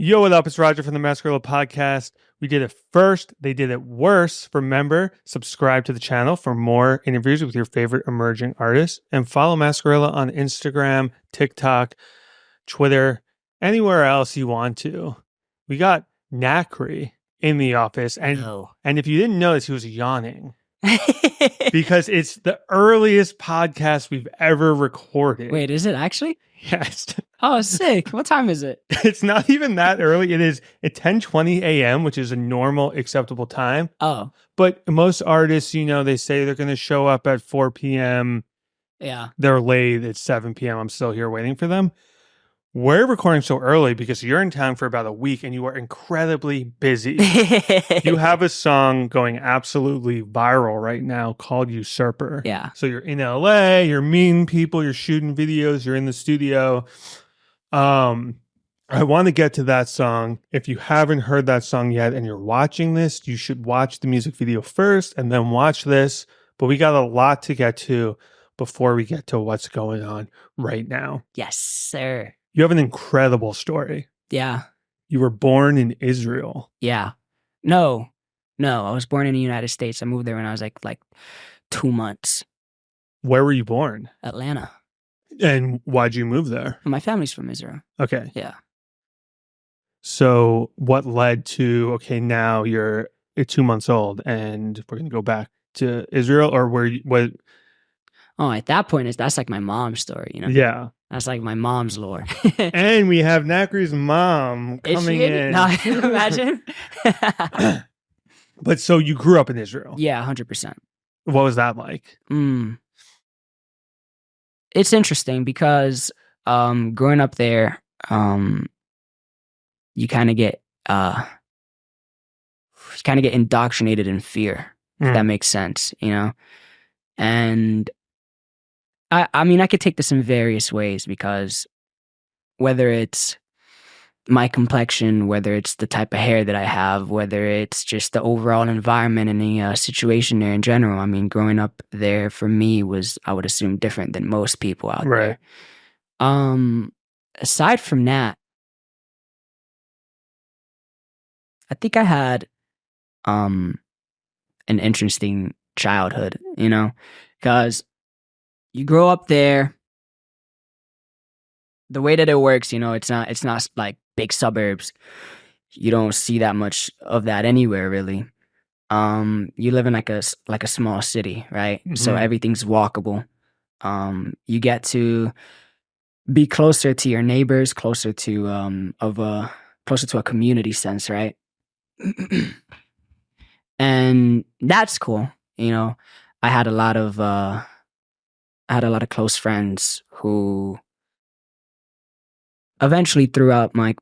Yo, what up? It's Roger from the NXCRE podcast. We did it first. They did it worse. Remember, subscribe to the channel for more interviews with your favorite emerging artists and follow NXCRE on Instagram, TikTok, Twitter, anywhere else you want to. We got NXCRE in the office. And if you didn't notice, he was yawning because it's the earliest podcast we've ever recorded. Wait, is it actually? Yes. Oh, sick. What time is it? It's not even that early. It is at 10:20 a.m., which is a normal, acceptable time. Oh, But most artists, they say they're going to show up at 4 p.m. yeah. They're late. It's 7 p.m. I'm still here waiting for them. We're recording so early because you're in town for about a week and you are incredibly busy. You have a song going absolutely viral right now called Usurper. Yeah. So you're in LA, you're meeting people, you're shooting videos, you're in the studio. I want to get to that song. If you haven't heard that song yet and you're watching this, you should watch the music video first and then watch this. But we got a lot to get to before we get to what's going on right now. Yes, sir. You have an incredible story. Yeah. You were born in Israel. Yeah. No. I was born in the United States. I moved there when I was like 2 months. Where were you born? Atlanta. And why'd you move there? My family's from Israel. Okay. Yeah. So what led to, okay, now you're 2 months old and we're going to go back to Israel, or what? Oh, at that point, that's like my mom's story, Yeah. That's like my mom's lore. And we have NXCRE's mom coming in. No, imagine. But so you grew up in Israel. Yeah, 100%. What was that like? It's interesting because growing up there, you kind of get indoctrinated in fear, if that makes sense, And I mean, I could take this in various ways because whether it's my complexion, whether it's the type of hair that I have, whether it's just the overall environment and the situation there in general. I mean, growing up there for me was, I would assume, different than most people out there. Aside from that, I think I had an interesting childhood, because you grow up there. The way that it works, it's not like big suburbs. You don't see that much of that anywhere, really. You live in like a small city, right? Mm-hmm. So everything's walkable. You get to be closer to your neighbors, closer to a community sense, right? And that's cool. I had a lot of close friends who eventually throughout my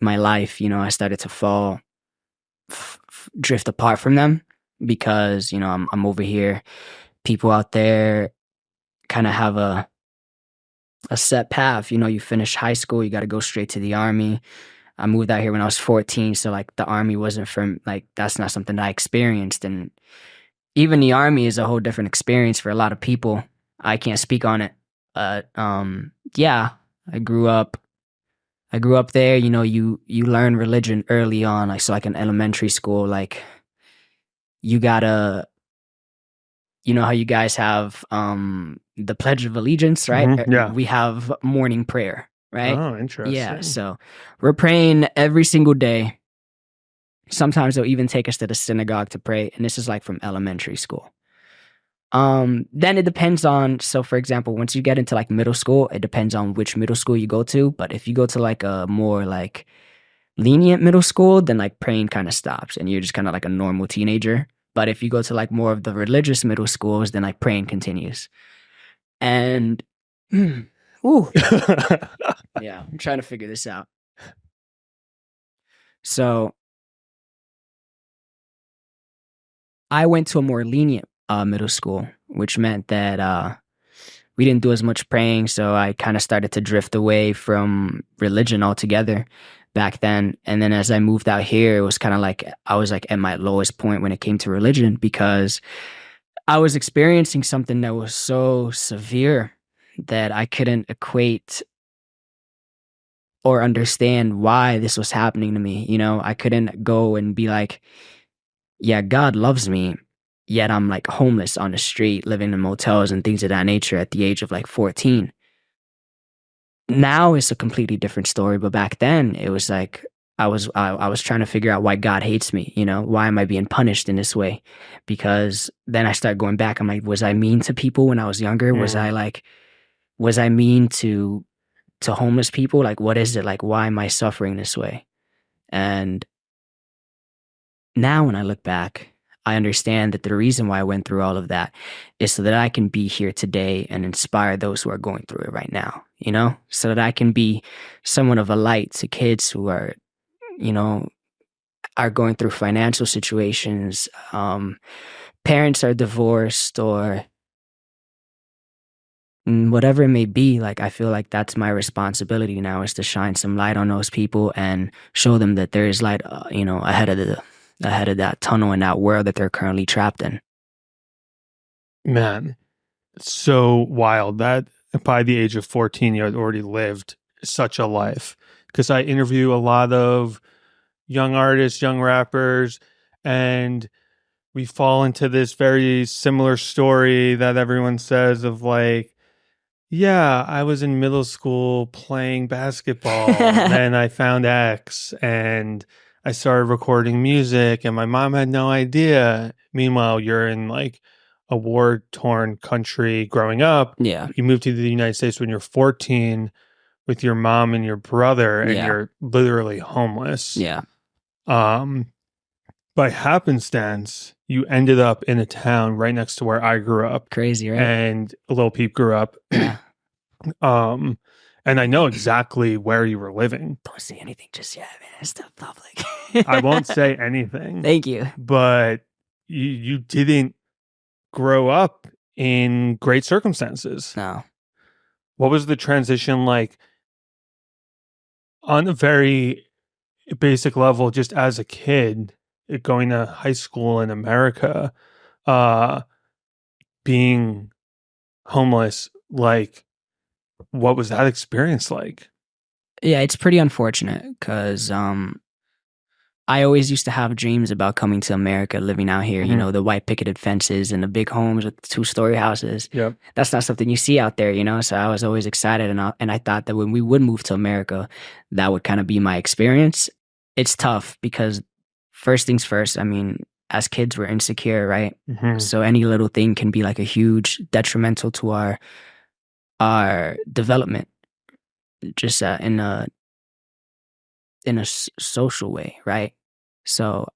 life, I started to drift apart from them because, I'm over here. People out there kind of have a set path. You finish high school, you got to go straight to the army. I moved out here when I was 14, so like the army wasn't that's not something that I experienced. And even the army is a whole different experience for a lot of people. I can't speak on it. Yeah, I grew up there. You learn religion early on, like in elementary school, like you gotta, how you guys have the Pledge of Allegiance, right? Mm-hmm, yeah. We have morning prayer, right? Oh, interesting. Yeah, so we're praying every single day. Sometimes they'll even take us to the synagogue to pray, and this is like from elementary school. Then it depends on, so for example, once you get into like middle school, it depends on which middle school you go to. But if you go to like a more like lenient middle school, then like praying kind of stops and you're just kind of like a normal teenager. But if you go to like more of the religious middle schools, then like praying continues. And ooh. Yeah, I'm trying to figure this out. So I went to a more lenient middle school, which meant that we didn't do as much praying, so I kind of started to drift away from religion altogether back then. And then as I moved out here, it was kind of like I was like at my lowest point when it came to religion because I was experiencing something that was so severe that I couldn't equate or understand why this was happening to me. You know, I couldn't go and be like, yeah, God loves me, yet I'm like homeless on the street, living in motels and things of that nature at the age of like 14. Now it's a completely different story, but back then it was like I was trying to figure out why God hates me, you know, why am I being punished in this way? Because then I start going back, I'm like, was I mean to people when I was younger? Was I mean to homeless people? Like, what is it? Like, why am I suffering this way? And now when I look back, I understand that the reason why I went through all of that is so that I can be here today and inspire those who are going through it right now, you know, so that I can be somewhat of a light to kids who are, you know, are going through financial situations. Parents are divorced or whatever it may be. Like, I feel like that's my responsibility now, is to shine some light on those people and show them that there is light, you know, ahead of that tunnel in that world that they're currently trapped in. Man, so wild that by the age of 14, you had already lived such a life. Because I interview a lot of young artists, young rappers, and we fall into this very similar story that everyone says of like, yeah, I was in middle school playing basketball, and then I found X and I started recording music, and my mom had no idea. Meanwhile, you're in like a war-torn country growing up. Yeah. You moved to the United States when you're 14 with your mom and your brother, and Yeah. you're literally homeless. Yeah. By happenstance, you ended up in a town right next to where I grew up. Crazy, right? And Lil Peep grew up. Yeah. And I know exactly where you were living. Don't say anything just yet, man. It's still public. I won't say anything. Thank you. But you didn't grow up in great circumstances. No. What was the transition like on a very basic level, just as a kid, going to high school in America, being homeless? Like, what was that experience like? Yeah, it's pretty unfortunate because I always used to have dreams about coming to America, living out here, you know, the white picketed fences and the big homes with 2-story houses. Yep. That's not something you see out there, you know? So I was always excited, and I thought that when we would move to America, that would kind of be my experience. It's tough because first things first, I mean, as kids, we're insecure, right? So any little thing can be like a huge detrimental to our development, just in a social way, right? So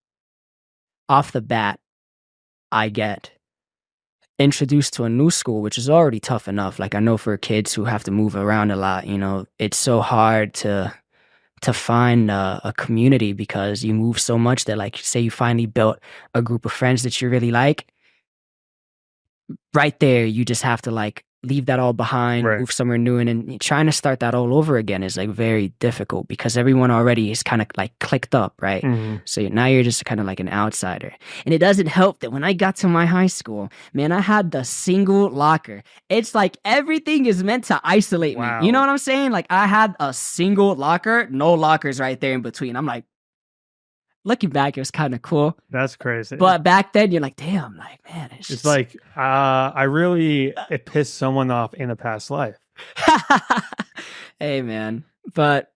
off the bat, I get introduced to a new school, which is already tough enough. Like, I know for kids who have to move around a lot, you know, it's so hard to find a community because you move so much that, like, say you finally built a group of friends that you really like, right there, you just have to like leave that all behind, Right. move somewhere new, and then trying to start that all over again is like very difficult because everyone already is kind of like clicked up, right? So now you're just kind of like an outsider. And it doesn't help that when I got to my high school, man, I had the single locker. It's like everything is meant to isolate me. You know what I'm saying? Like, I had a single locker, no lockers right there in between. I'm like, looking back, it was kind of cool. That's crazy. But back then, you're like, damn, like, man, it's just like, it pissed someone off in a past life. Hey, man. But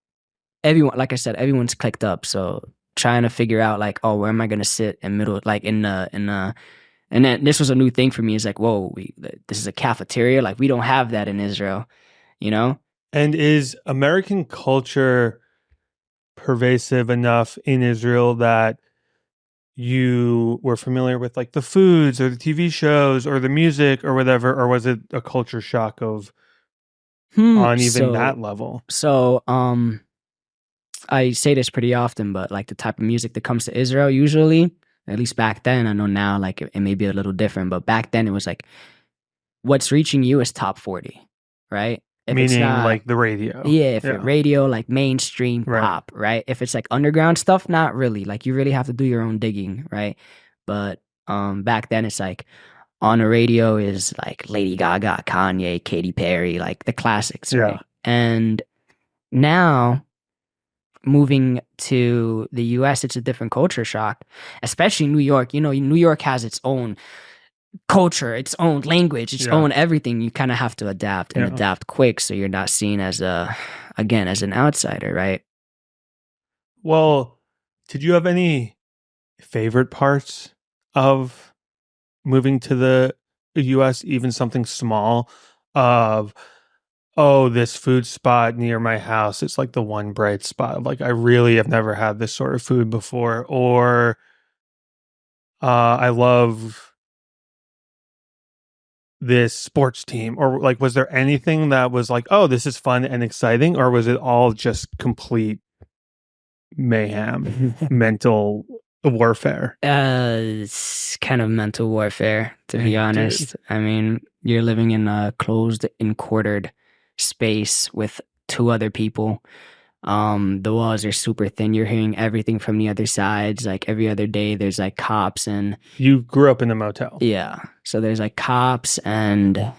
everyone, like I said, everyone's clicked up. So trying to figure out like, oh, where am I going to sit in middle, like and then this was a new thing for me. It's like, whoa, this is a cafeteria. Like, we don't have that in Israel, you know? And is American culture pervasive enough in Israel that you were familiar with like the foods or the TV shows or the music or whatever, or was it a culture shock of on even that level? So I say this pretty often, but like the type of music that comes to Israel usually, at least back then, I know now like it may be a little different, but back then it was like what's reaching you is top 40, right? If Meaning not, like the radio. Yeah, if it's radio, like mainstream pop, right? If it's like underground stuff, not really. Like, you really have to do your own digging, right? But back then it's like on the radio is like Lady Gaga, Kanye, Katy Perry, like the classics, right? And now moving to the US, it's a different culture shock, especially New York. You know, New York has its own culture, its own language, its own everything. You kind of have to adapt and adapt quick, so you're not seen as as an outsider, right? Well, did you have any favorite parts of moving to the US, even something small of, oh, this food spot near my house, it's like the one bright spot. Like, I really have never had this sort of food before. Or I love this sports team. Or like, was there anything that was like, oh, this is fun and exciting? Or was it all just complete mayhem, mental warfare? It's kind of mental warfare, to be honest. Dude. I mean, you're living in a closed and quartered space with two other people. The walls are super thin. You're hearing everything from the other sides. Like every other day, there's like cops and You grew up in a motel. yeah. So there's like cops and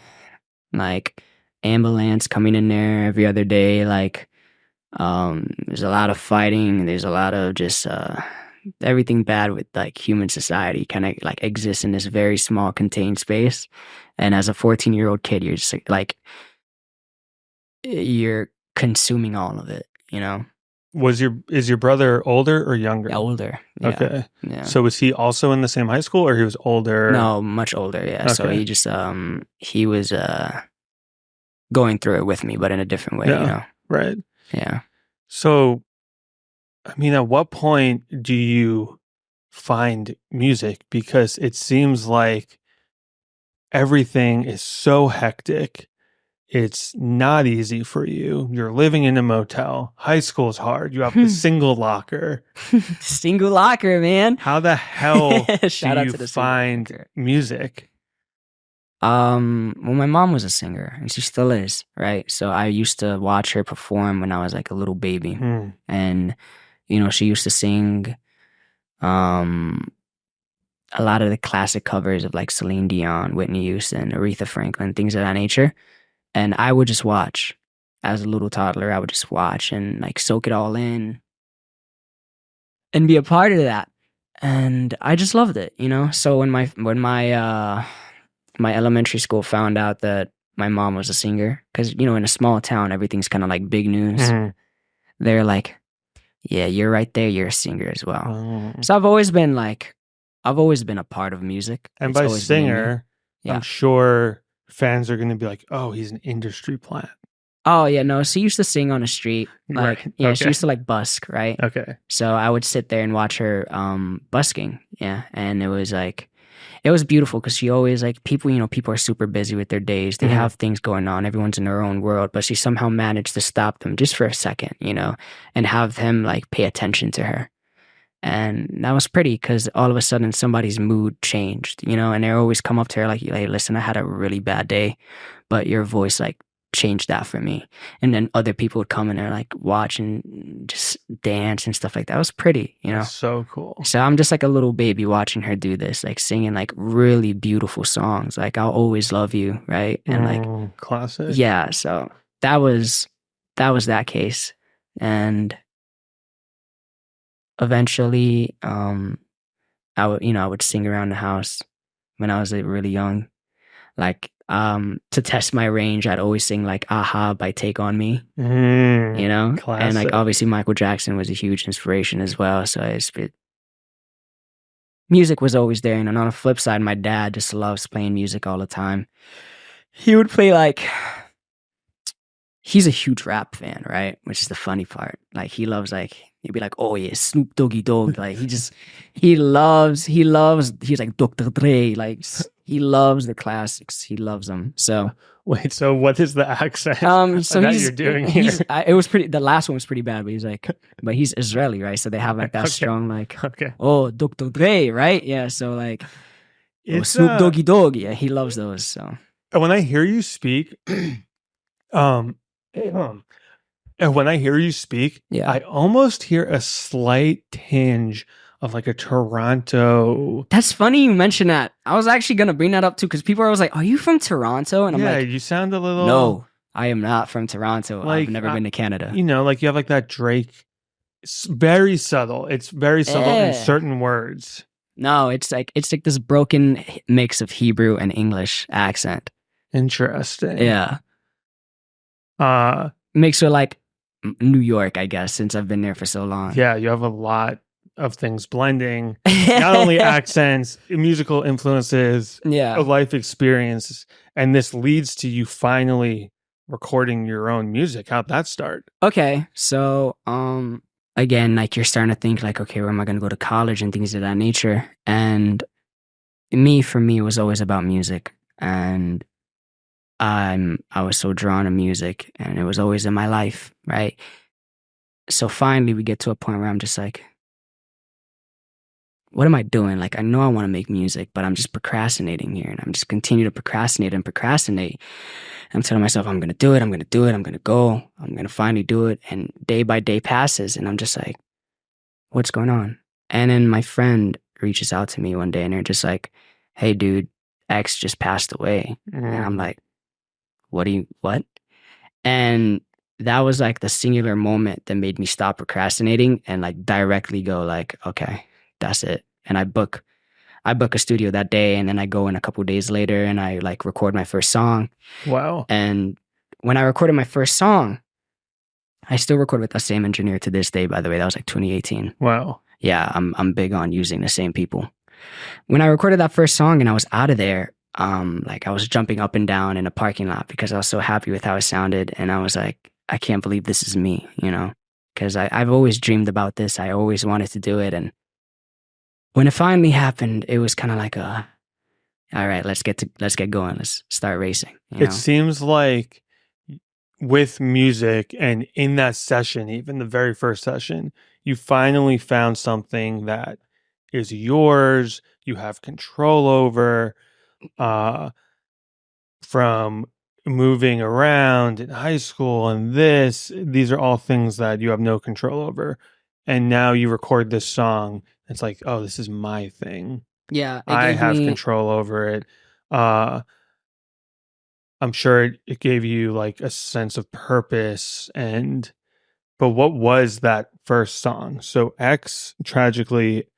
like ambulance coming in there every other day. Like there's a lot of fighting. There's a lot of just everything bad with like human society kind of like exists in this very small contained space. And as a 14-year-old kid, you're just like you're consuming all of it, you know? Is your brother older or younger? Older. Yeah. Okay. Yeah. So was he also in the same high school, or he was older? No, much older, yeah. Okay. So he just he was going through it with me, but in a different way, you know. Right. Yeah. So I mean, at what point do you find music? Because it seems like everything is so hectic. It's not easy for you. You're living in a motel. High school is hard. You have a single locker. Single locker, man. How the hell Shout out do to you the find music? Well, my mom was a singer, and she still is, right? So I used to watch her perform when I was like a little baby, and you know, she used to sing a lot of the classic covers of like Celine Dion, Whitney Houston, Aretha Franklin, things of that nature. And I would just watch. As a little toddler, I would just watch and like soak it all in and be a part of that. And I just loved it, you know? So when my my elementary school found out that my mom was a singer, because, you know, in a small town, everything's kind of like big news. They're like, yeah, you're right there. You're a singer as well. So I've always been a part of music. And It's by always been in me. singer, Yeah. I'm sure fans are going to be like, oh, he's an industry plant. Oh, yeah, no. She used to sing on the street. Like, Right. yeah, Okay. she used to like busk, right? Okay. So I would sit there and watch her busking. Yeah. And it was beautiful because she always like people, you know, people are super busy with their days. They have things going on. Everyone's in their own world, but she somehow managed to stop them just for a second, you know, and have them like pay attention to her. And that was pretty because all of a sudden somebody's mood changed, you know, and they always come up to her like, hey, listen, I had a really bad day, but your voice like changed that for me. And then other people would come and they're like watch and just dance and stuff like that. It was pretty, you know. That's so cool. So I'm just like a little baby watching her do this, like singing like really beautiful songs, like I'll always love you, right? And like classic. yeah, so that was that case. And eventually I would sing around the house when I was like, really young. Like to test my range, I'd always sing like Aha by Take On Me. You know? Classic. And like obviously Michael Jackson was a huge inspiration as well. So music was always there. And on the flip side, my dad just loves playing music all the time. He would play like he's a huge rap fan, right? Which is the funny part. Like he loves like he'd be like, oh yeah, Snoop Doggy Dogg. Like he's like Dr. Dre. Like he loves the classics. He loves them. So wait, so what is the accent so that you're doing here? It was pretty. The last one was pretty bad, but he's like, but he's Israeli, right? So they have like that Okay. strong like, Okay. oh Dr. Dre, right? Yeah. So like, It's, Snoop Doggy Dogg. Yeah, he loves those. So when I hear you speak, and when I hear you speak, yeah, I almost hear a slight tinge of like a Toronto. that's funny you mentioned that. I was actually gonna bring that up too because people are always like, "Are you from Toronto?" And I'm Yeah, like, you sound a little. "No, I am not from Toronto. Like, I've never been to Canada." You know, like you have like that Drake very subtle. It's very subtle in Yeah. certain words. No, it's like this broken mix of Hebrew and English accent. Interesting. Yeah. Mixed with like New York, I guess, since I've been there for so long. Yeah, you have a lot of things blending. Not only accents, musical influences, Yeah. a life experience, and this leads to you finally recording your own music. How'd that start? Okay, so again, like you're starting to think like, okay, where am I going to go to college and things of that nature? And for me, it was always about music, and I was so drawn to music, and it was always in my life, right? So finally, we get to a point where I'm just like, what am I doing? Like, I know I want to make music, but I'm just procrastinating here, and I'm just continue to procrastinate and procrastinate. I'm telling myself, I'm going to do it. I'm going to do it. I'm going to go. I'm going to finally do it. And day by day passes, and I'm just like, what's going on? And then my friend reaches out to me one day, and they're just like, hey, dude, X just passed away. And I'm like, what? And that was like the singular moment that made me stop procrastinating and like directly go like, okay, that's it. And I book a studio that day, and then I go in a couple days later and I like record my first song. Wow. And when I recorded my first song, I still record with the same engineer to this day, by the way. That was like 2018. Wow. Yeah, I'm big on using the same people. When I recorded that first song and I was out of there, like I was jumping up and down in a parking lot because I was so happy with how it sounded. And I was like, I can't believe this is me, you know, because I've always dreamed about this. I always wanted to do it. And when it finally happened, it was kind of like all right, let's get going. Let's start racing. You know? It seems like with music and in that session, even the very first session, you finally found something that is yours, you have control over, from moving around in high school and these are all things that you have no control over. And now you record this song. It's like, oh, this is my thing. Yeah, I have control over it. I'm sure it gave you like a sense of purpose. But what was that first song? So X, tragically,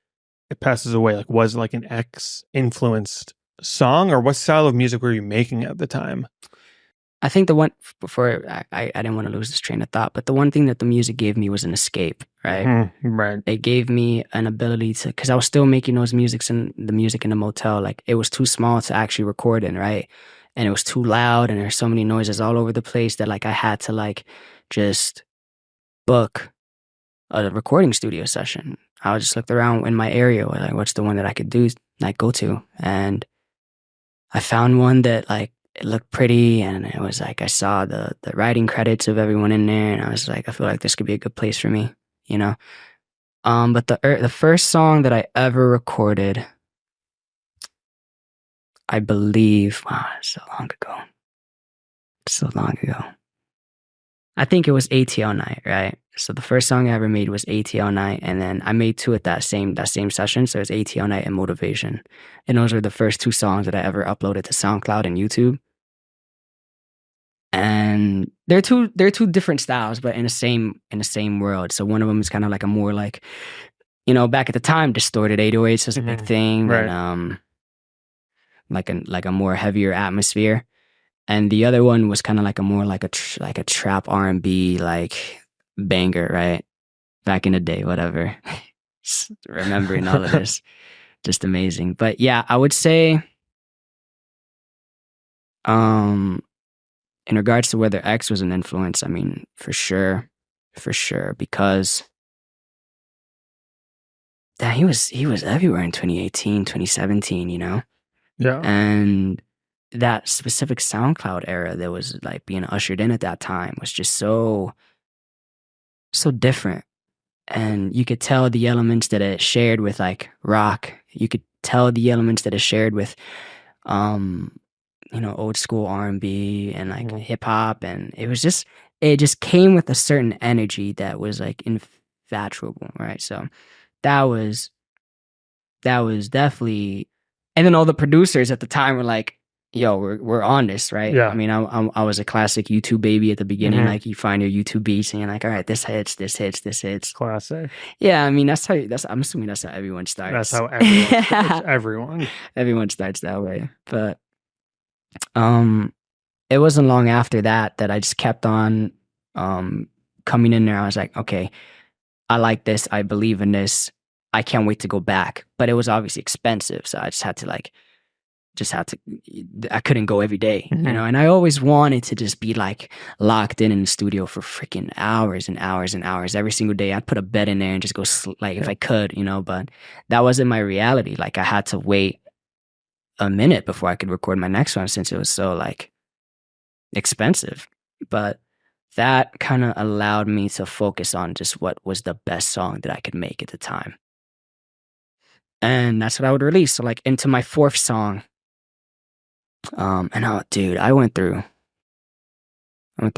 it passes away. Like, was it like an X influenced song, or what style of music were you making at the time? I think the one before I didn't want to lose this train of thought, but the one thing that the music gave me was an escape, right? Right. It gave me an ability to, because I was still making the music in the motel. Like it was too small to actually record in, right? And it was too loud, and there's so many noises all over the place that like I had to like just book a recording studio session. I just looked around in my area, like what's the one that I could do, like go to, and I found one that like it looked pretty, and it was like I saw the writing credits of everyone in there, and I was like, I feel like this could be a good place for me, you know. But the first song that I ever recorded, I believe, wow, so long ago. I think it was ATL Night, right? So the first song I ever made was ATL Night, and then I made two at that same session. So it's ATL Night and Motivation, and those were the first two songs that I ever uploaded to SoundCloud and YouTube. And they're two different styles, but in the same world. So one of them is kind of like a more like, you know, back at the time, distorted 808s was a big thing, right. And like a more heavier atmosphere. And the other one was kind of like a more like a trap R&B like banger, right? Back in the day, whatever. Remembering all of this, just amazing. But yeah, I would say, in regards to whether X was an influence, I mean, for sure, because he was everywhere in 2018, 2017, you know? Yeah. And that specific SoundCloud era that was like being ushered in at that time was just so different. And you could tell the elements that it shared with like rock. You could tell the elements that it shared with, you know, old school R&B and like hip hop. And it just came with a certain energy that was like infatuable, right? So that was definitely, and then all the producers at the time were like, yo, we're on this, right? Yeah. I mean, I was a classic YouTube baby at the beginning. Mhm. Like, you find your YouTube beats and you're like, all right, this hits, this hits, this hits. Classic. Yeah, I mean, I'm assuming that's how everyone starts. That's how everyone starts. Everyone. Everyone starts that way. But it wasn't long after that I just kept on coming in there. I was like, okay, I like this, I believe in this, I can't wait to go back. But it was obviously expensive, so I I couldn't go every day, Mhm. you know. And I always wanted to just be like locked in the studio for freaking hours and hours and hours every single day. I'd put a bed in there and just go like if I could, you know. But that wasn't my reality. Like, I had to wait a minute before I could record my next one, since it was so like expensive. But that kind of allowed me to focus on just what was the best song that I could make at the time. And that's what I would release. So like into my fourth song, and dude, I went through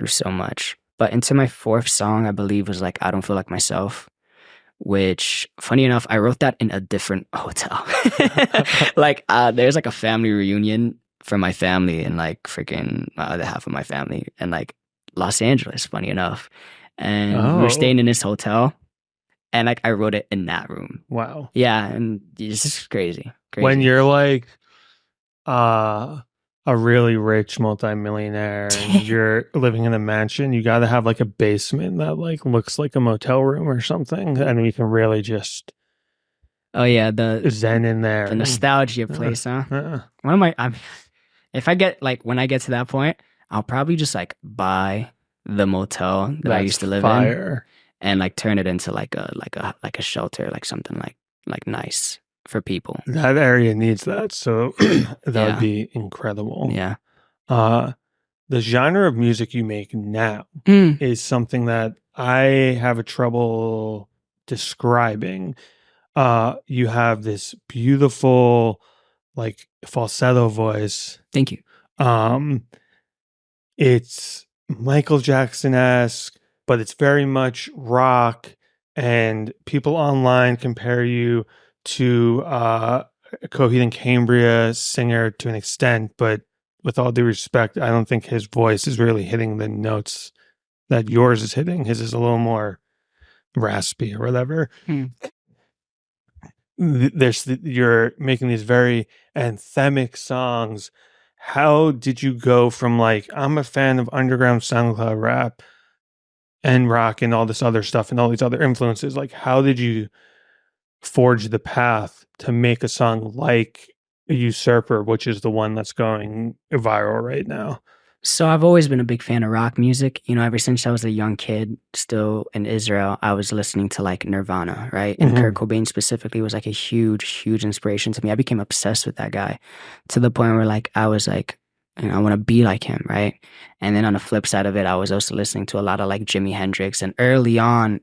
so much. But into my fourth song, I believe, was like I Don't Feel Like Myself, which, funny enough, I wrote that in a different hotel. Like, there's like a family reunion for my family and like freaking my other half of my family and like Los Angeles, funny enough. And we were staying in this hotel, and like I wrote it in that room. Wow. Yeah, and it's just crazy. When you're like a really rich multimillionaire and you're living in a mansion, you got to have like a basement that like looks like a motel room or something, and we can really just the zen in there. The nostalgia place, huh? One of my if I get like when I get to that point, I'll probably just like buy the motel that I used to live in and like turn it into like a shelter, like something like nice for people. That area needs that, so that would be incredible. Yeah. The genre of music you make now is something that I have a trouble describing. You have this beautiful, like, falsetto voice. Thank you. It's Michael Jackson-esque, but it's very much rock, and people online compare you to Coheed and Cambria singer to an extent, but with all due respect, I don't think his voice is really hitting the notes that yours is hitting. His is a little more raspy or whatever. You're making these very anthemic songs. How did you go from like, I'm a fan of underground SoundCloud rap and rock and all this other stuff and all these other influences? Like, how did you forge the path to make a song like Usurper, which is the one that's going viral right now? So I've always been a big fan of rock music. You know, ever since I was a young kid, still in Israel, I was listening to like Nirvana, right? And Kurt Cobain specifically was like a huge, huge inspiration to me. I became obsessed with that guy to the point where like I was like, you know, I want to be like him, right? And then on the flip side of it, I was also listening to a lot of like Jimi Hendrix. And early on,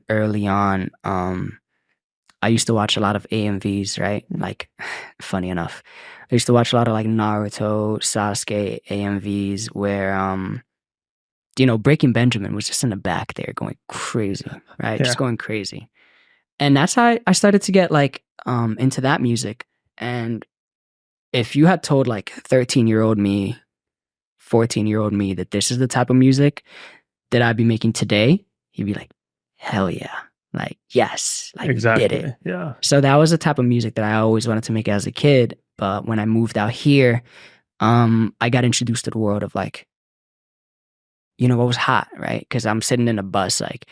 I used to watch a lot of AMVs, right? Like, funny enough, I used to watch a lot of like Naruto, Sasuke AMVs where, you know, Breaking Benjamin was just in the back there going crazy, right? Just going crazy. And that's how I started to get like into that music. And if you had told like 13-year-old me, 14-year-old me that this is the type of music that I'd be making today, he'd be like, hell yeah. Like, yes, like exactly. Did it. Yeah. So that was the type of music that I always wanted to make as a kid. But when I moved out here, I got introduced to the world of like, you know, what was hot, right? Because I'm sitting in a bus, like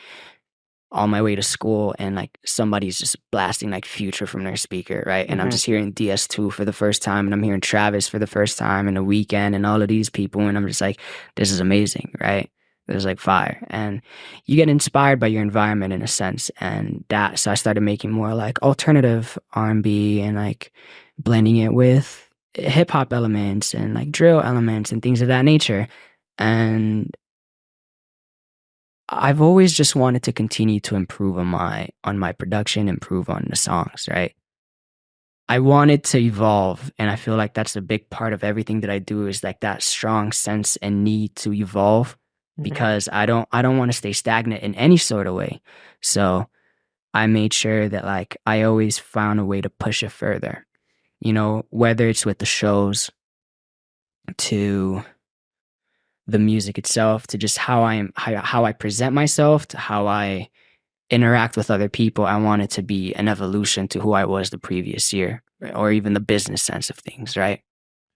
on my way to school, and like somebody's just blasting like Future from their speaker, right? And I'm just hearing DS2 for the first time, and I'm hearing Travis for the first time, and The Weeknd, and all of these people, and I'm just like, this is amazing, right? There's like fire, and you get inspired by your environment in a sense, and so I started making more like alternative R&B and like blending it with hip hop elements and like drill elements and things of that nature. And I've always just wanted to continue to improve on my production, improve on the songs, right? I wanted to evolve, and I feel like that's a big part of everything that I do is like that strong sense and need to evolve. Because I don't want to stay stagnant in any sort of way. So I made sure that like I always found a way to push it further. You know, whether it's with the shows, to the music itself, to just how I present myself, to how I interact with other people. I want it to be an evolution to who I was the previous year, right? Or even the business sense of things, right?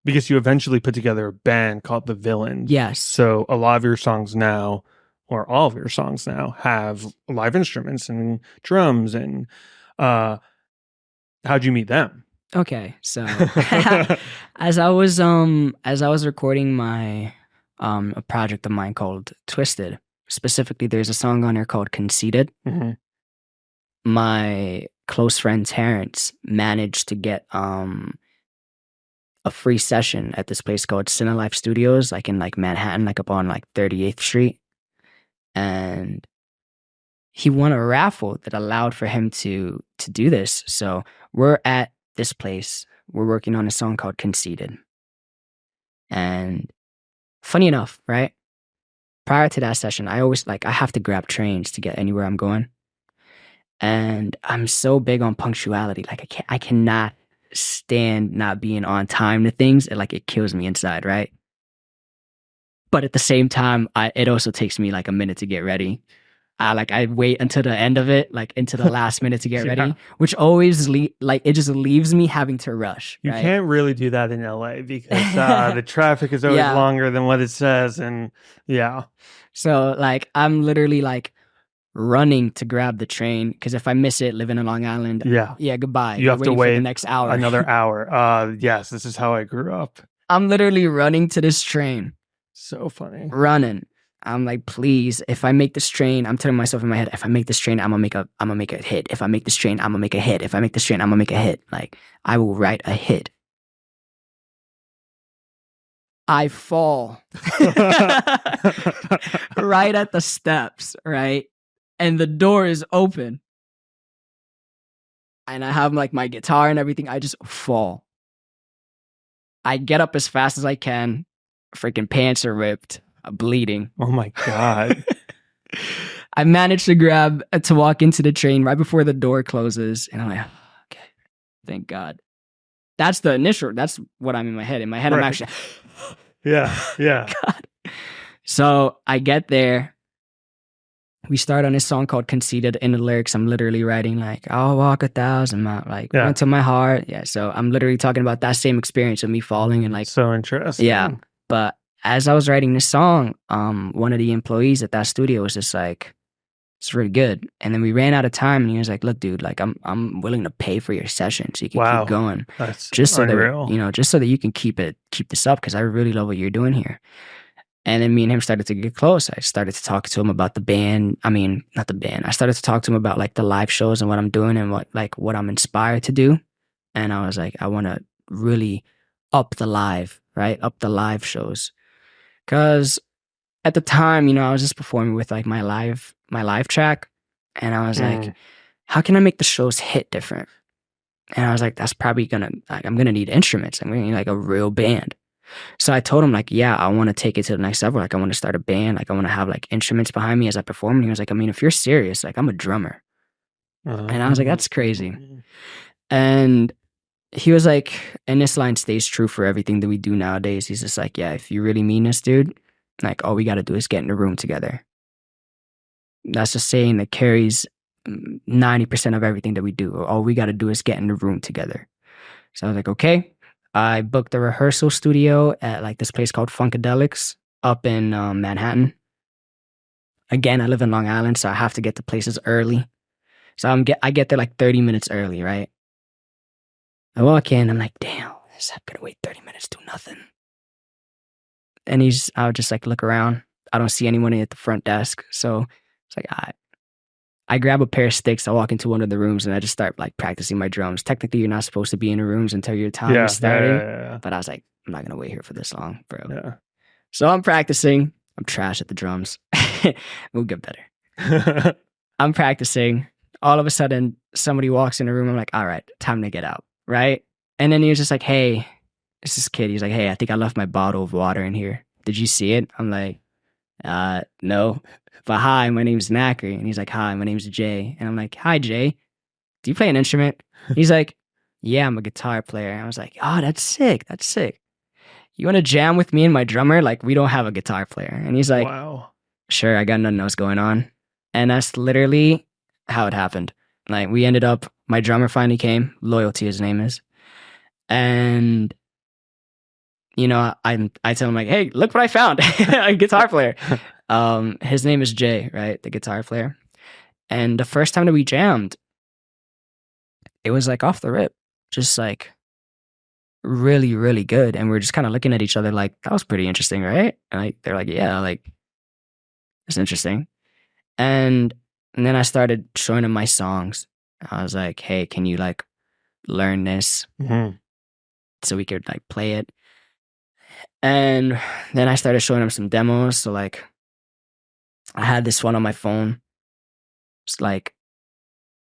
Because you eventually put together a band called The Villain. Yes. So a lot of your songs now, or all of your songs now, have live instruments and drums. And how'd you meet them? Okay, so as I was recording my a project of mine called Twisted, specifically there's a song on there called Conceited. Mm-hmm. My close friend Terrence managed to get a free session at this place called Cinelife Studios, like in like Manhattan, like up on like 38th Street. And he won a raffle that allowed for him to do this. So we're at this place. We're working on a song called Conceited. And funny enough, right? Prior to that session, I always I have to grab trains to get anywhere I'm going. And I'm so big on punctuality. Like I cannot stand not being on time to things. It kills me inside, right? But at the same time, it also takes me like a minute to get ready. I wait until the end of it, like into the last minute to get ready, which always it just leaves me having to rush. You right? can't really do that in LA because the traffic is always longer than what it says, and yeah. So I'm literally running to grab the train because if I miss it, living in Long Island, goodbye. You have to wait for the next hour, another hour. Yes, this is how I grew up. I'm literally running to this train. So funny. Running. I'm like, please, if I make this train, I'm telling myself in my head, if I make this train, I'm gonna make a hit. If I make this train, I'm gonna make a hit. If I make this train, I'm gonna make a hit. Like, I will write a hit. I fall right at the steps, right? And the door is open. And I have like my guitar and everything. I just fall. I get up as fast as I can. Freaking pants are ripped. I'm bleeding. Oh my God. I managed to walk into the train right before the door closes. And I'm like, okay, thank God. That's what I'm in my head. In my head, right. I'm actually... Yeah. God. So I get there. We start on this song called Conceited. In the lyrics, I'm literally writing like, I'll walk 1,000 miles, went to my heart. Yeah, so I'm literally talking about that same experience of me falling and So interesting. Yeah, but as I was writing this song, one of the employees at that studio was just like, it's really good. And then we ran out of time and he was like, look, dude, I'm willing to pay for your session so you can keep going. That's just so unreal. that, just so that you can keep this up because I really love what you're doing here. And then me and him started to get close. I started to talk to him about the band. I mean, not the band. I started to talk to him about the live shows and what I'm doing and what I'm inspired to do. And I was like, I want to really up the live shows. Because at the time, I was just performing with my live track. And I was like, how can I make the shows hit different? And I was like, that's probably I'm going to need instruments. I'm going to need a real band. So I told him I want to take it to the next level. I want to start a band. I want to have instruments behind me as I perform. And he was like, I mean, if you're serious, I'm a drummer. And I was like, that's crazy. And he was like, and this line stays true for everything that we do nowadays. He's just like, yeah, if you really mean this, dude, all we got to do is get in the room together. That's a saying that carries 90% of everything that we do. All we got to do is get in the room together. So I was like, okay. I booked a rehearsal studio at this place called Funkadelics up in Manhattan. Again, I live in Long Island, so I have to get to places early. So I get there 30 minutes early, right? I walk in, I'm like, damn, I'm gonna wait 30 minutes, do nothing. And I'll just look around. I don't see anyone at the front desk. So it's all right. I grab a pair of sticks, I walk into one of the rooms, and I just start practicing my drums. Technically, you're not supposed to be in the rooms until your time is starting. Yeah. But I was like, I'm not going to wait here for this long, bro. Yeah. So I'm practicing. I'm trash at the drums. We'll get better. I'm practicing. All of a sudden, somebody walks in the room. I'm like, all right, time to get out, right? And then he was just like, hey, it's this kid. He's like, hey, I think I left my bottle of water in here. Did you see it? I'm like, no. But hi, my name's NXCRE. And he's like, hi, my name's Jay. And I'm like, hi, Jay. Do you play an instrument? He's like, yeah, I'm a guitar player. And I was like, oh, that's sick. That's sick. you want to jam with me and my drummer? Like, we don't have a guitar player. And he's like, wow. sure, I got nothing else going on. And that's literally how it happened. Like, we ended up, my drummer finally came, Loyalty his name is. And, you know, I tell him like, hey, look what I found, a guitar player. His name is Jay, right? The guitar player. And the first time that we jammed, it was like off the rip, just like really, really good. And we're just kind of looking at each other like, that was pretty interesting, right? And like, they're like, yeah, like, it's interesting. And then I started showing him my songs. I was like, hey, can you like learn this so we could like play it? And then I started showing him some demos. So like, I had this one on my phone. It's like,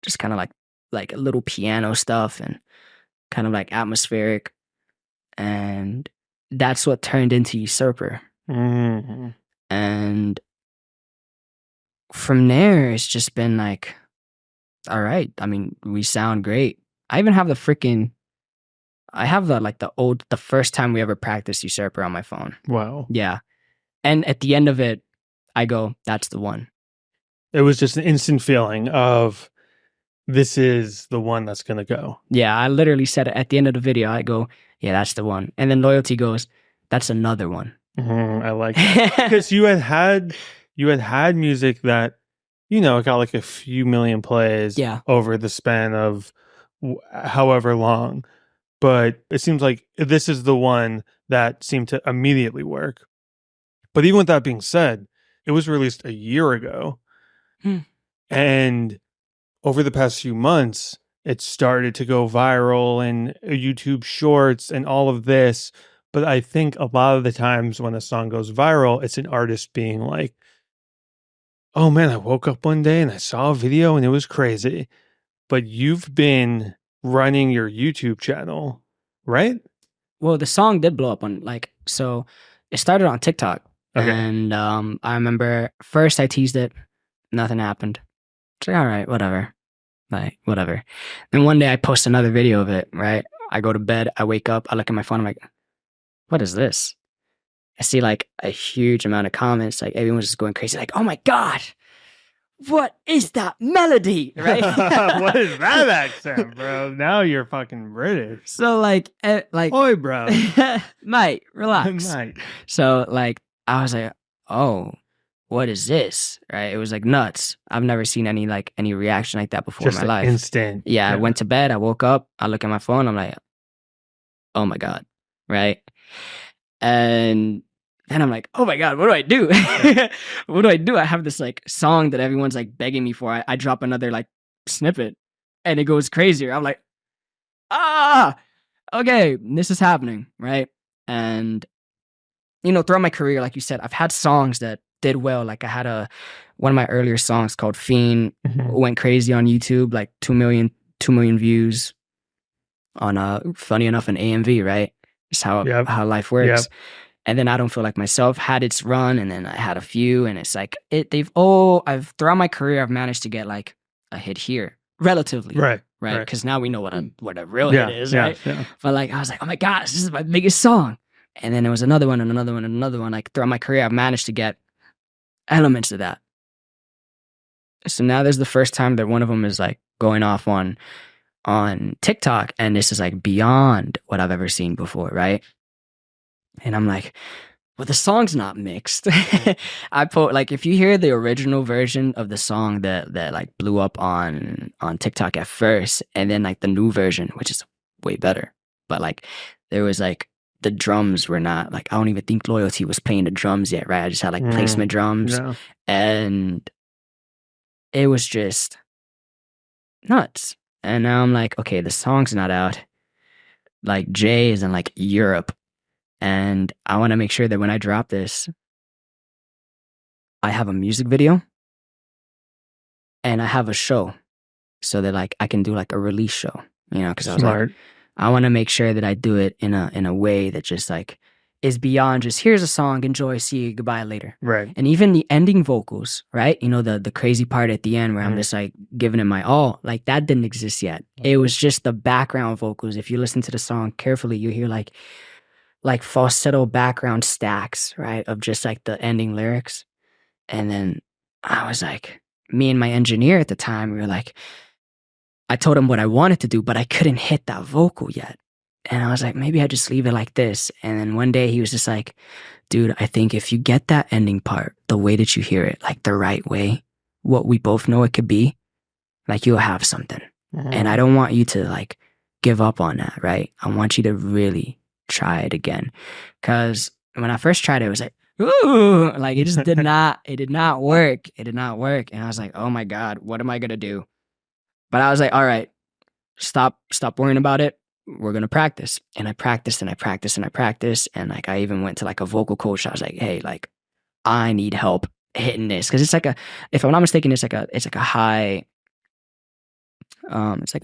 just kind of like a little piano stuff and kind of like atmospheric. And that's what turned into Usurper. And from there, it's just been like, all right. I mean, we sound great. I even have I have the first time we ever practiced Usurper on my phone. Wow. Yeah. And at the end of it, I go, that's the one. It was just an instant feeling of, this is the one that's going to go. Yeah, I literally said it at the end of the video. I go, yeah, that's the one. And then Loyalty goes, that's another one. I like that. Because you had music that, you know, it got like a few million plays over the span of however long. But it seems like this is the one that seemed to immediately work. But even with that being said, it was released a year ago. And over the past few months, it started to go viral and YouTube shorts and all of this. But I think a lot of the times when a song goes viral, it's an artist being like, oh man, I woke up one day and I saw a video and it was crazy. But you've been running your YouTube channel, right? Well, the song did blow up on so it started on TikTok. Okay. And I remember first I teased it, nothing happened. It's like, all right, whatever. Like, whatever. Then one day I post another video of it, right? I go to bed, I wake up, I look at my phone, I'm like, what is this? I see like a huge amount of comments, like everyone's just going crazy, like, oh my God, what is that melody? Right? What is that accent, bro? Now you're fucking British. So like, oi, bro. Mate, relax. Mate. So like, I was like, oh, what is this? Right? It was like nuts. I've never seen any reaction like that before just in my life. Instant. Yeah, I went to bed, I woke up, I look at my phone, I'm like, oh my God. Right? And then I'm like, oh my God, what do I do? What do I do? I have this like song that everyone's like begging me for. I drop another like snippet and it goes crazier. I'm like, okay, this is happening. Right? And, you know, throughout my career, like you said, I've had songs that did well. Like I had one of my earlier songs called Fiend went crazy on YouTube, like 2 million views on funny enough an AMV, right? Just how life works. Yep. And then I Don't Feel Like Myself had its run, and then I had a few, and it's like I've throughout my career I've managed to get like a hit here, relatively. Right. Because now we know what a real hit is, right? Yeah. But like I was like, oh my gosh, this is my biggest song. And then there was another one and another one and another one. Like throughout my career, I've managed to get elements of that. So now there's the first time that one of them is like going off on TikTok, and this is like beyond what I've ever seen before, right? And I'm like, well, the song's not mixed. I put like, if you hear the original version of the song that like blew up on TikTok at first, and then like the new version, which is way better, but like there was like the drums were not like, I don't even think Loyalty was playing the drums yet, right? I just had like placement drums, and it was just nuts. And now I'm like, okay, the song's not out. Like Jay is in like Europe. And I want to make sure that when I drop this, I have a music video and I have a show so that like I can do like a release show, you know, because I was like, I want to make sure that I do it in a way that just like is beyond just here's a song, enjoy, see you, goodbye later. Right. And even the ending vocals, right? You know, the crazy part at the end where I'm just like giving it my all, like that didn't exist yet. It was just the background vocals. If you listen to the song carefully, you hear like like falsetto background stacks, right, of just like the ending lyrics. And then I was like, me and my engineer at the time, we were like, I told him what I wanted to do, but I couldn't hit that vocal yet. And I was like, maybe I just leave it like this. And then one day he was just like, dude, I think if you get that ending part, the way that you hear it, like the right way, what we both know it could be, like you'll have something. And I don't want you to like give up on that, right? I want you to really try it again. Cause when I first tried it, it was like, ooh, like it just did not work. It did not work. And I was like, oh my God, what am I gonna do? But I was like, all right, stop worrying about it. We're gonna practice. And I practiced and I practiced and I practiced. And like I even went to like a vocal coach. I was like, hey, like I need help hitting this. Cause it's like if I'm not mistaken, it's like a high, it's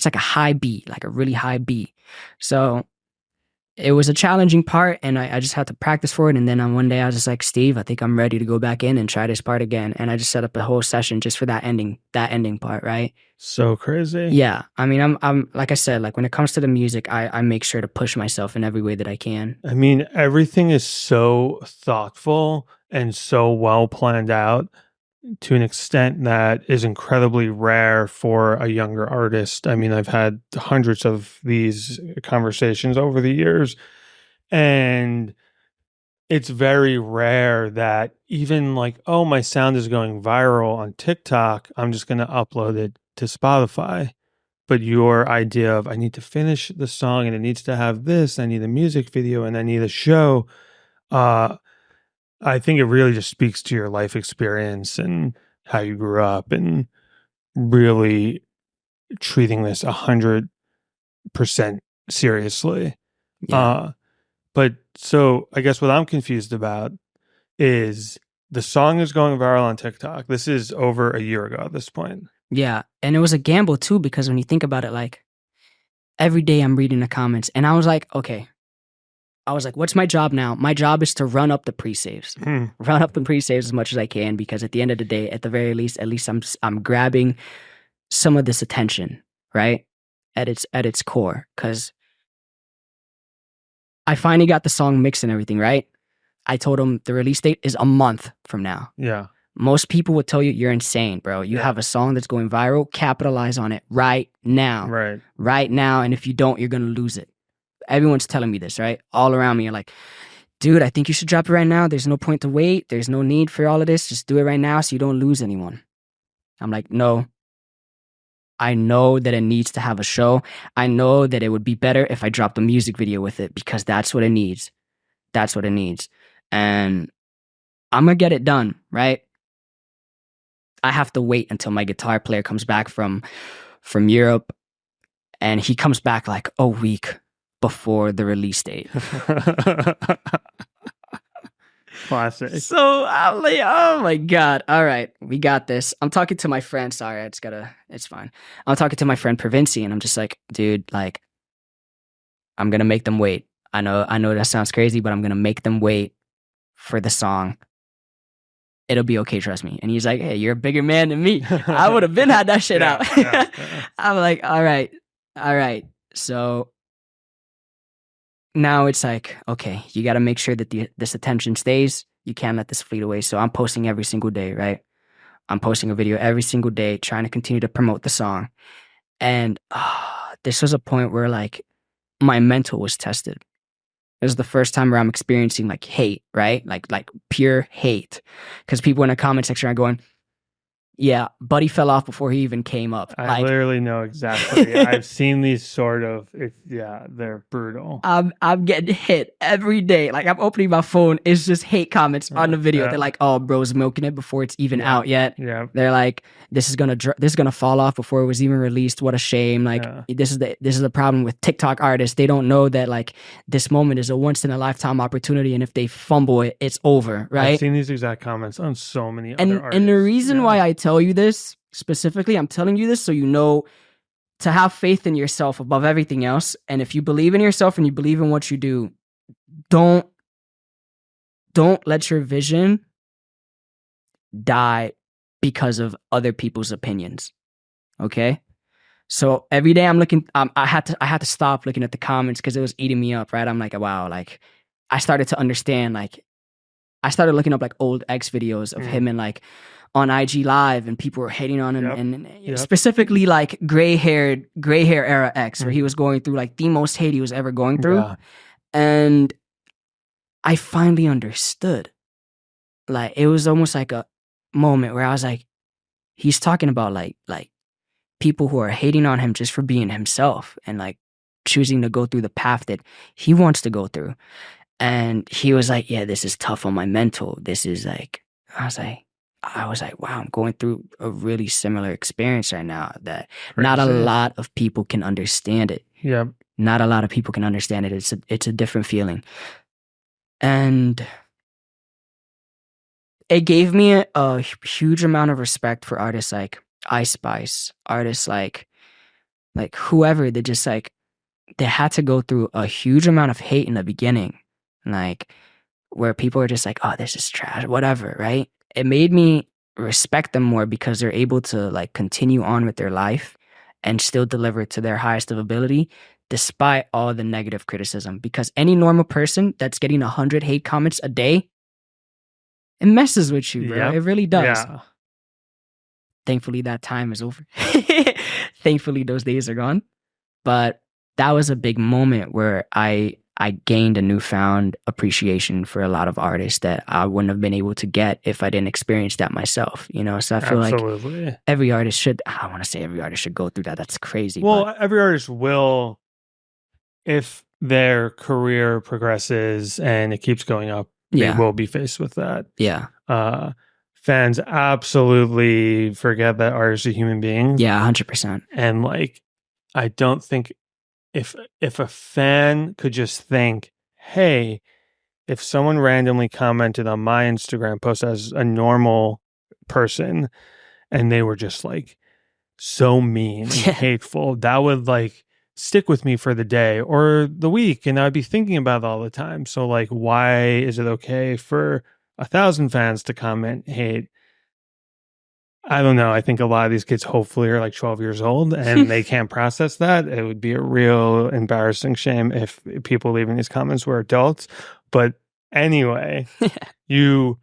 like a high B, like a really high B. So it was a challenging part and I just had to practice for it. And then on one day I was just like, Steve, I think I'm ready to go back in and try this part again. And I just set up a whole session just for that ending part, right? So crazy. Yeah. I mean, I'm like I said, like when it comes to the music, I make sure to push myself in every way that I can. I mean, everything is so thoughtful and so well planned out to an extent that is incredibly rare for a younger artist. I mean, I've had hundreds of these conversations over the years, and it's very rare that even like, oh, my sound is going viral on TikTok, I'm just going to upload it to Spotify. But your idea of I need to finish the song and it needs to have this, I need a music video and I need a show, I think it really just speaks to your life experience and how you grew up and really treating this 100% seriously. Yeah. But so I guess what I'm confused about is the song is going viral on TikTok. This is over a year ago at this point. Yeah. And it was a gamble too, because when you think about it, like every day I'm reading the comments and I was like, okay, what's my job now? My job is to run up the pre-saves. Run up the pre-saves as much as I can, because at the end of the day, at the very least, at least I'm grabbing some of this attention, right? At its core. Cause I finally got the song mixed and everything, right? I told him the release date is a month from now. Yeah. Most people would tell you, you're insane, bro. You have a song that's going viral, capitalize on it right now. Right. Right now. And if you don't, you're going to lose it. Everyone's telling me this, right? All around me are like, dude, I think you should drop it right now. There's no point to wait. There's no need for all of this. Just do it right now so you don't lose anyone. I'm like, no. I know that it needs to have a show. I know that it would be better if I dropped a music video with it, because that's what it needs. That's what it needs. And I'm going to get it done, right? I have to wait until my guitar player comes back from Europe, and he comes back like a week before the release date. Classic. So I'm like, oh my God. All right, we got this. I'm talking to my friend. Sorry, it's fine. I'm talking to my friend Provinci, and I'm just like, dude, like, I'm going to make them wait. I know that sounds crazy, but I'm going to make them wait for the song. It'll be okay, trust me. And he's like, hey, you're a bigger man than me. I would have been had that shit out. I'm like, all right. So now it's like, okay, you got to make sure that this attention stays. You can't let this fleet away. So I'm posting every single day, right? I'm posting a video every single day, trying to continue to promote the song. And this was a point where like my mental was tested. This is the first time where I'm experiencing like hate, right? Like pure hate. Because people in the comment section are going, yeah, Buddy fell off before he even came up. I literally know exactly. I've seen these sort of, they're brutal. I'm getting hit every day. Like I'm opening my phone, it's just hate comments on the video. They're like, oh, bro's milking it before it's even out yet. Yeah. They're like, this is gonna fall off before it was even released. What a shame. Like this is the problem with TikTok artists. They don't know that like this moment is a once in a lifetime opportunity, and if they fumble it, it's over, right? I've seen these exact comments on so many other artists. And the reason why I tell you this specifically, I'm telling you this so you know to have faith in yourself above everything else. And if you believe in yourself and you believe in what you do, don't let your vision die because of other people's opinions. Okay? So every day I'm looking, I had to stop looking at the comments because it was eating me up, right? I'm like, wow, like I started to understand, like I started looking up like old X videos of him and like on IG Live, and people were hating on him, and specifically like gray hair era X, where he was going through like the most hate he was ever going through. Yeah. And I finally understood. Like it was almost like a moment where I was like, he's talking about like people who are hating on him just for being himself and like choosing to go through the path that he wants to go through. And he was like, yeah, this is tough on my mental. This is like, I was like, wow, I'm going through a really similar experience right now that not a lot of people can understand it. Yeah. Not a lot of people can understand it. It's a different feeling. And it gave me a huge amount of respect for artists like Ice Spice, artists like whoever that just like, they had to go through a huge amount of hate in the beginning. Like where people are just like, oh, this is trash, whatever, right? It made me respect them more because they're able to like continue on with their life and still deliver to their highest of ability despite all the negative criticism. Because any normal person that's getting 100 hate comments a day, it messes with you, bro. Yep. It really does. Yeah. Thankfully, that time is over. Thankfully, those days are gone. But that was a big moment where I gained a newfound appreciation for a lot of artists that I wouldn't have been able to get if I didn't experience that myself, you know? So I feel like every artist should, I want to say every artist should go through that. That's crazy. Well, every artist will, if their career progresses and it keeps going up, they will be faced with that. Yeah. Fans absolutely forget that artists are human beings. Yeah, 100%. And like, I don't think if a fan could just think, hey, if someone randomly commented on my Instagram post as a normal person and they were just like so mean and hateful, that would like stick with me for the day or the week, and I'd be thinking about it all the time. So like, why is it okay for 1,000 fans to comment hate? I don't know. I think a lot of these kids hopefully are like 12 years old and they can't process that. It would be a real embarrassing shame if people leaving these comments were adults. But anyway, you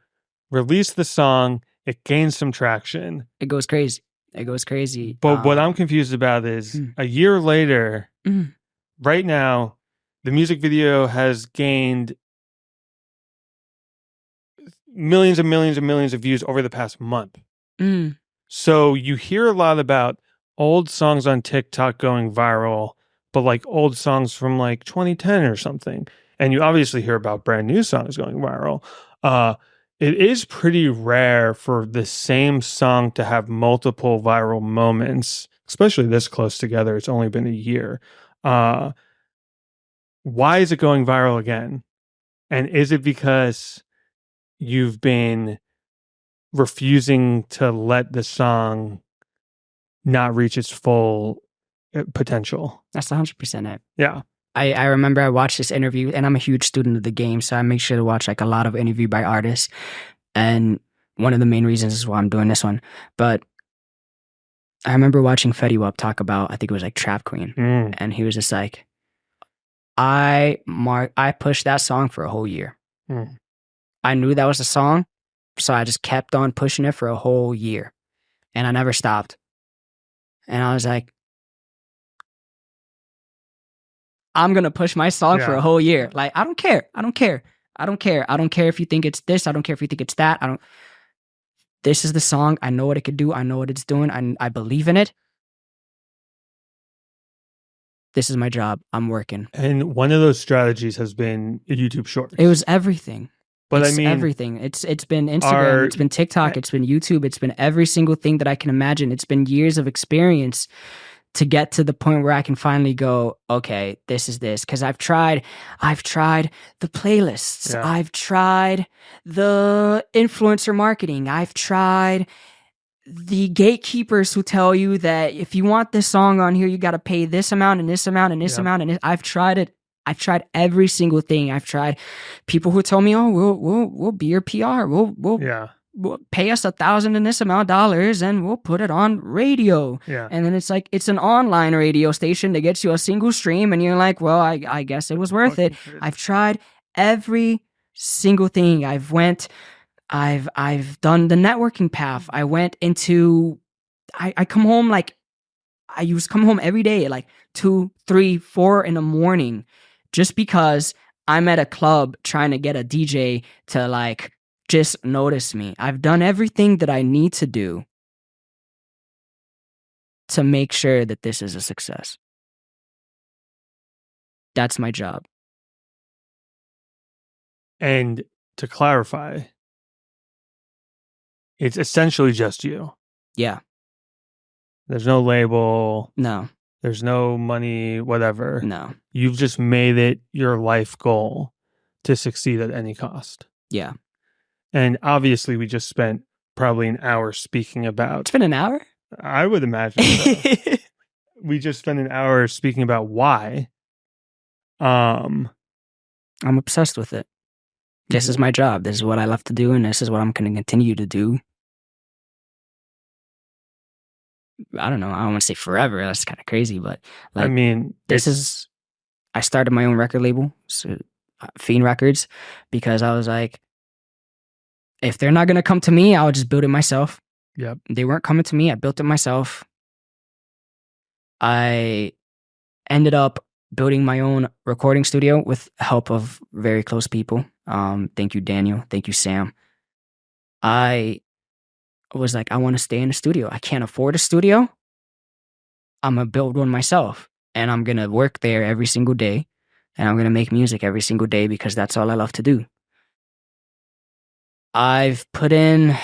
release the song, it gains some traction. It goes crazy. It goes crazy. But what I'm confused about is a year later, right now, the music video has gained millions and millions and millions of views over the past month. So you hear a lot about old songs on TikTok going viral, but like old songs from like 2010 or something. And you obviously hear about brand new songs going viral. It is pretty rare for the same song to have multiple viral moments, especially this close together. It's only been a year. Why is it going viral again? And is it because you've been refusing to let the song not reach its full potential? That's 100% it. Yeah. I remember I watched this interview, and I'm a huge student of the game, so I make sure to watch like a lot of interview by artists. And one of the main reasons is why I'm doing this one. But I remember watching Fetty Wap talk about, I think it was like Trap Queen. And he was just like, I pushed that song for a whole year. I knew that was the song, so I just kept on pushing it for a whole year. And I never stopped. And I was like, I'm going to push my song for a whole year. Like, I don't care. I don't care. I don't care. I don't care if you think it's this. I don't care if you think it's that. This is the song. I know what it could do. I know what it's doing. I believe in it. This is my job. I'm working. And one of those strategies has been YouTube Shorts. It was everything. But it's I mean, everything. It's been Instagram, it's been TikTok, it's been YouTube, it's been every single thing that I can imagine. It's been years of experience to get to the point where I can finally go, okay, this is this. Because I've tried the playlists. Yeah. I've tried the influencer marketing. I've tried the gatekeepers who tell you that if you want this song on here, you got to pay this amount and this amount and this amount. And I've tried it. I've tried every single thing. I've tried people who tell me, "Oh, we'll be your PR. We'll pay us $1,000 and this amount of dollars and we'll put it on radio. Yeah. And then it's like, it's an online radio station that gets you a single stream. And you're like, well, I guess it was worth it. I've tried every single thing. I've done the networking path. I went into, I come home like, I used to come home every day at like 2, 3, 4 in the morning just because I'm at a club trying to get a DJ to like just notice me. I've done everything that I need to do to make sure that this is a success. That's my job. And to clarify, it's essentially just you. Yeah. There's no label. No. There's no money, whatever. No. You've just made it your life goal to succeed at any cost. Yeah. And obviously, we just spent probably an hour speaking about... It's been an hour? I would imagine so. We just spent an hour speaking about why. I'm obsessed with it. This is my job. This is what I love to do, and this is what I'm going to continue to do. I don't know. I don't want to say forever. That's kind of crazy, but like, I mean, I started my own record label, so, Fiend Records, because I was like, if they're not going to come to me, I'll just build it myself. Yep. They weren't coming to me. I built it myself. I ended up building my own recording studio with help of very close people. Thank you, Daniel. Thank you, Sam. I was like, I want to stay in the studio. I can't afford a studio. I'm going to build one myself. And I'm going to work there every single day. And I'm going to make music every single day because that's all I love to do. I've put in,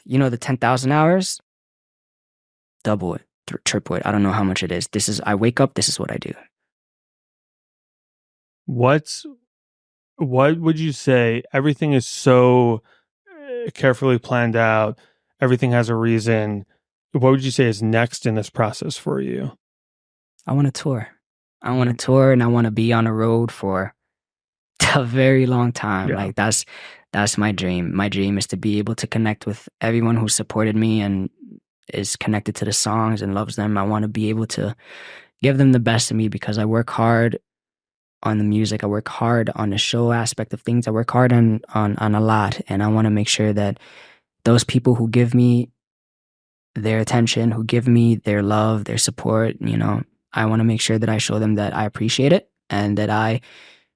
the 10,000 hours. Double it, triple it. I don't know how much it is. I wake up, this is what I do. What would you say? Everything is so carefully planned out. Everything has a reason. What would you say is next in this process for you? I want to tour. I want to tour, and I want to be on the road for a very long time. Yeah. Like that's my dream. My dream is to be able to connect with everyone who supported me and is connected to the songs and loves them. I want to be able to give them the best of me because I work hard on the music. I work hard on the show aspect of things. I work hard on a lot, and I want to make sure that those people who give me their attention, who give me their love, their support, I want to make sure that I show them that I appreciate it and that I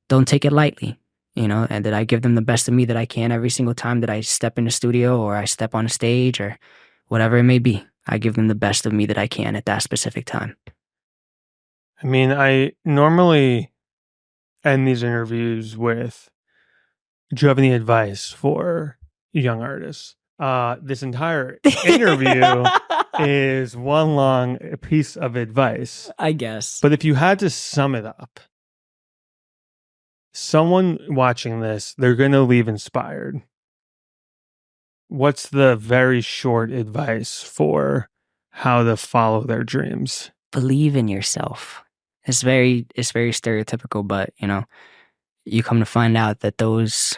don't take it lightly, and that I give them the best of me that I can every single time that I step in the studio or I step on a stage or whatever it may be. I give them the best of me that I can at that specific time. I mean, I normally end these interviews with, do you have any advice for young artists? This entire interview is one long piece of advice, I guess. But if you had to sum it up, someone watching this, they're going to leave inspired. What's the very short advice for how to follow their dreams? Believe in yourself. It's very stereotypical, but you come to find out that those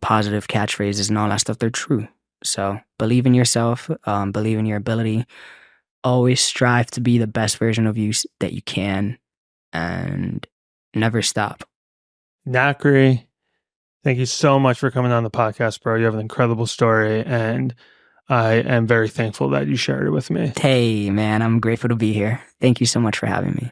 positive catchphrases and all that stuff, they're true. So believe in yourself, believe in your ability, always strive to be the best version of you that you can, and never stop. NXCRE, thank you so much for coming on the podcast, bro. You have an incredible story, and I am very thankful that you shared it with me. Hey, man, I'm grateful to be here. Thank you so much for having me.